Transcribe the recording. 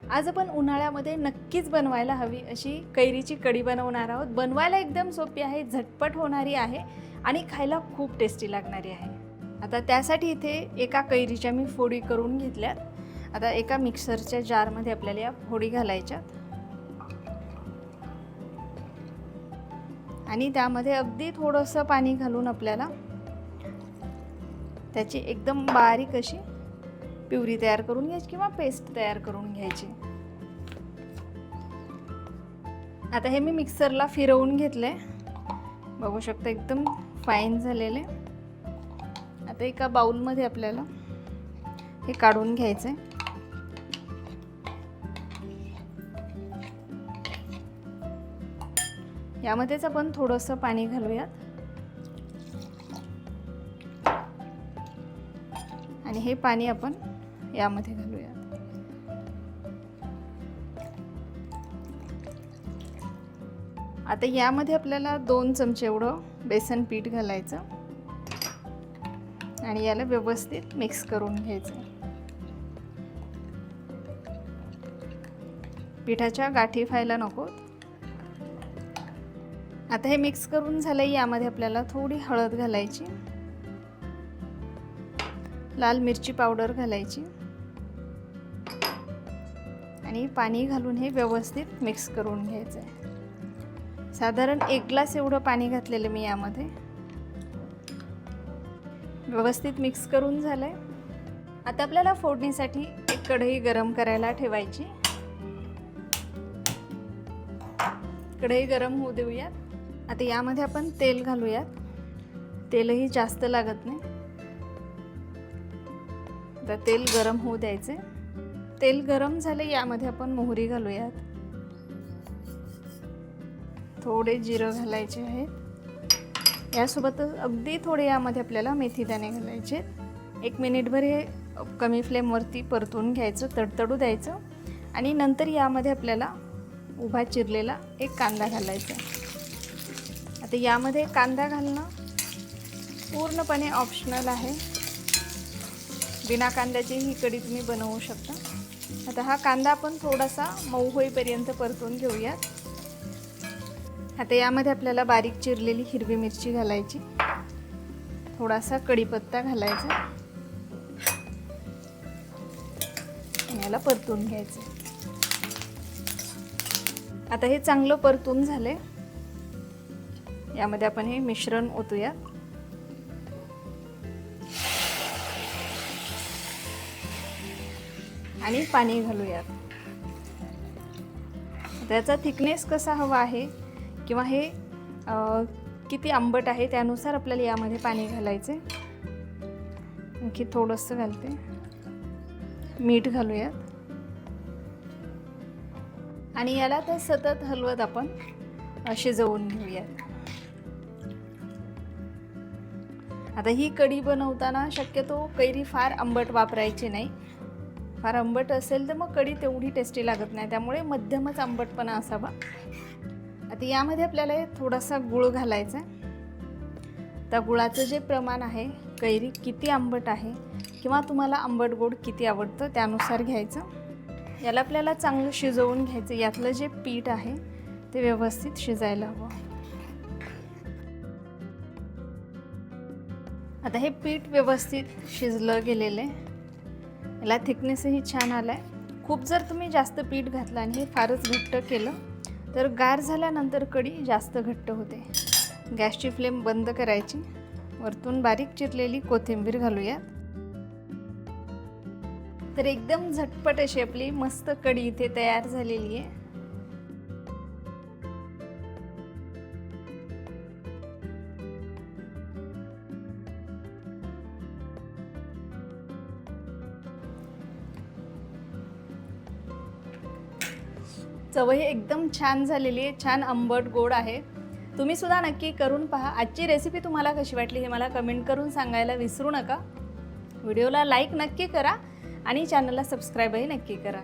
आज आपण उन्हाळ्यामध्ये नक्कीच बनवायला हवी अशी कैरीची कढी बनवणार आहोत। बनवायला एकदम सोपी आहे, झटपट होणारी आहे आणि खायला खूप टेस्टी लागणारी आहे। आता त्यासाठी इथे एका कैरीच्या मी फोडी करून घेतल्यात। आता एका मिक्सरच्या जारमध्ये आपल्याला या फोडी घालायच्यात आणि त्यामध्ये अगदी थोडंसं पाणी घालून आपल्याला त्याची एकदम बारीक अशी प्युरी तयार करून घ्यायची किंवा पेस्ट तयार करून घ्यायची। आता हे मी मिक्सरला फिरवून घेतले, बघू शकता एकदम फाईन झालेले। आता एका बाउलमध्ये आपल्याला हे काढून घ्यायचे। यामध्येच आपण थोडंसं पाणी घालूयात आणि हे पाणी आपण यामध्ये घालूयात। आता यामध्ये आपल्याला 2 चमचे एवढं बेसन पीठ घालायचं आणि याला व्यवस्थित मिक्स करून घ्यायचं। पिठाच्या गाठी व्हायला नकोत। आता हे मिक्स करून झालं, यामध्ये आपल्याला थोडी हळद घालायची, लाल मिरची पावडर घालायची आणि पाणी घालून हे व्यवस्थित मिक्स करून घ्यायचं आहे। साधारण 1 ग्लास एवढं पाणी घातलेलं मी यामध्ये। व्यवस्थित मिक्स करून झालंय। आता आपल्याला फोडणीसाठी एक कढई गरम करायला ठेवायची। कढई गरम होऊ देऊयात। आता यामध्ये आपण तेल घालूयात। तेलही जास्त लागत नाही। आता तेल गरम होऊ द्यायचे। तेल गरम झाले, यामध्ये आपण मोहरी घालूयात, थोडे जिरं घालायचे आहेत। यासोबत अगदी थोडे यामध्ये आपल्याला मेथी दाणे घालायचे। 1 मिनिटभर हे कमी फ्लेमवरती परतून घ्यायचं, तडतडू द्यायचं आणि नंतर यामध्ये आपल्याला उभा चिरलेला एक कांदा घालायचा। आता यामध्ये कांदा घालणं पूर्णपणे ऑप्शनल आहे। बिना कांद्याची ही कढी तुम्ही बनवू शकता। आता हा कांदा आपण थोडासा मऊ होईपर्यंत परतून घेऊयात। आता यामध्ये आपल्याला बारीक चिरलेली हिरवी मिरची घालायची, थोडासा कढीपत्ता घालायचा आणि याला परतून घ्यायचं। आता हे चांगलं परतून झाले, यामध्ये आपण हे मिश्रण ओतूया आणि पाणी घालूयात। त्याचा थिकनेस कसा हवा आहे किंवा हे किती आंबट आहे त्यानुसार आपल्याला यामध्ये पाणी घालायचे। आणखी थोडंसं घालते, मीठ घालूयात आणि याला तर सतत हलवत आपण शिजवून घेऊयात। आता ही कढी बनवताना शक्यतो कैरी फार आंबट वापरायची नाही। फार आंबट असेल तर मग कढी तेवढी टेस्टी लागत नाही, त्यामुळे मध्यमच आंबटपणा असावा। आता यामध्ये आपल्याला थोडासा गूळ घालायचा। त्या गुळाचं जे प्रमाण आहे, कैरी किती आंबट आहे किंवा तुम्हाला आंबट गोड किती आवडतं त्यानुसार घ्यायचं। याला आपल्याला चांगलं शिजवून घ्यायचं। यातलं जे पीठ आहे ते व्यवस्थित शिजायला हवं। आता हे पीठ व्यवस्थित शिजलं गेलेलं आहे। याला थिकनेसही छान आला आहे। खूप जर तुम्ही जास्त पीठ घातलं आणि हे फारच घट्ट केलं तर गार झाल्यानंतर कढी जास्त घट्ट होते। गॅसची फ्लेम बंद करायची, वरतून बारीक चिरलेली कोथिंबीर घालूयात। तर एकदम झटपट अशी आपली मस्त कढी इथे तयार झालेली आहे। चवही एकदम छान झालेली आहे, छान आंबट गोड आहे। तुम्ही सुद्धा नक्की करून पहा। आजची रेसिपी तुम्हाला कशी वाटली हे मला कमेंट करून सांगायला विसरू नका। व्हिडिओला लाईक नक्की करा आणि चॅनलला सबस्क्राईबही नक्की करा।